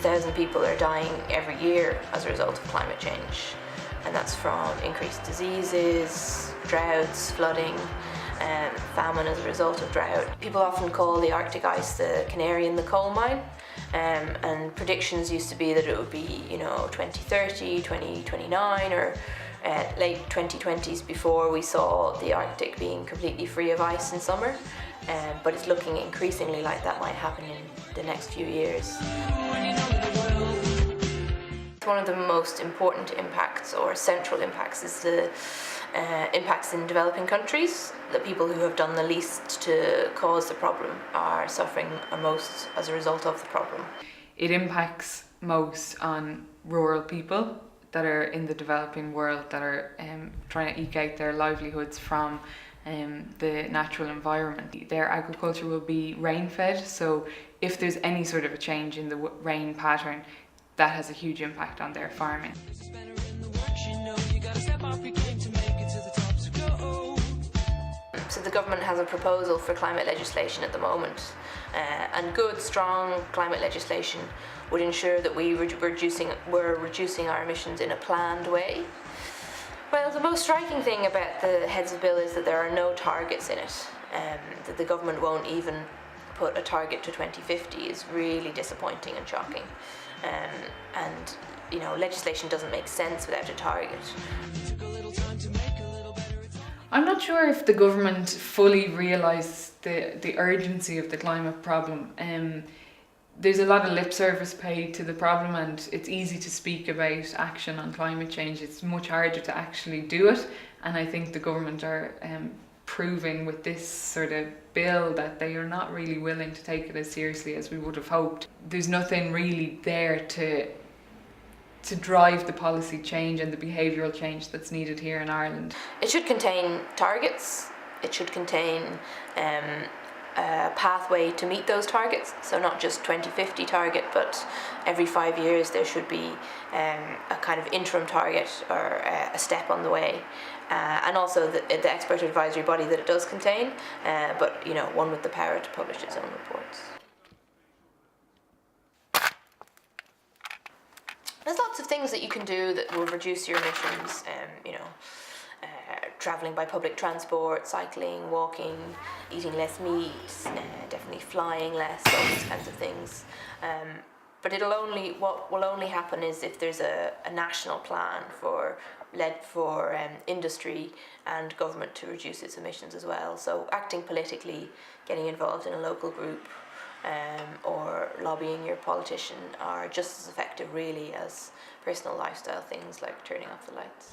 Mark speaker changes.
Speaker 1: 100,000 people are dying every year as a result of climate change. And that's from increased diseases, droughts, flooding, famine as a result of drought. People often call the Arctic ice the canary in the coal mine, and predictions used to be that it would be, 2030, 2029, or late 2020s before we saw the Arctic being completely free of ice in summer. But it's looking increasingly like that might happen in the next few years. One of the most important impacts, or central impacts, is the impacts in developing countries. The people who have done the least to cause the problem are suffering most as a result of the problem.
Speaker 2: It impacts most on rural people that are in the developing world, that are trying to eke out their livelihoods from the natural environment. Their agriculture will be rain-fed, so if there's any sort of a change in the rain pattern, that has a huge impact on their farming.
Speaker 1: So the government has a proposal for climate legislation at the moment, and good, strong climate legislation would ensure that we're reducing our emissions in a planned way. Well, the most striking thing about the Heads of Bill is that there are no targets in it, that the government won't even put a target to 2050 is really disappointing and shocking. And legislation doesn't make sense without a target.
Speaker 2: I'm not sure if the government fully realise the urgency of the climate problem. There's a lot of lip service paid to the problem, and it's easy to speak about action on climate change. It's much harder to actually do it, and I think the government are proving with this sort of bill that they are not really willing to take it as seriously as we would have hoped. There's nothing really there to drive the policy change and the behavioural change that's needed here in Ireland.
Speaker 1: It should contain targets. It should contain a pathway to meet those targets. So not just 2050 target, but every 5 years there should be a kind of interim target or a step on the way. And also the expert advisory body that it does contain, but one with the power to publish its own reports. There's lots of things that you can do that will reduce your emissions, travelling by public transport, cycling, walking, eating less meat, definitely flying less, all these kinds of things. But what will only happen is if there's a national plan for industry and government to reduce its emissions as well. So acting politically, getting involved in a local group, or lobbying your politician are just as effective really as personal lifestyle things like turning off the lights.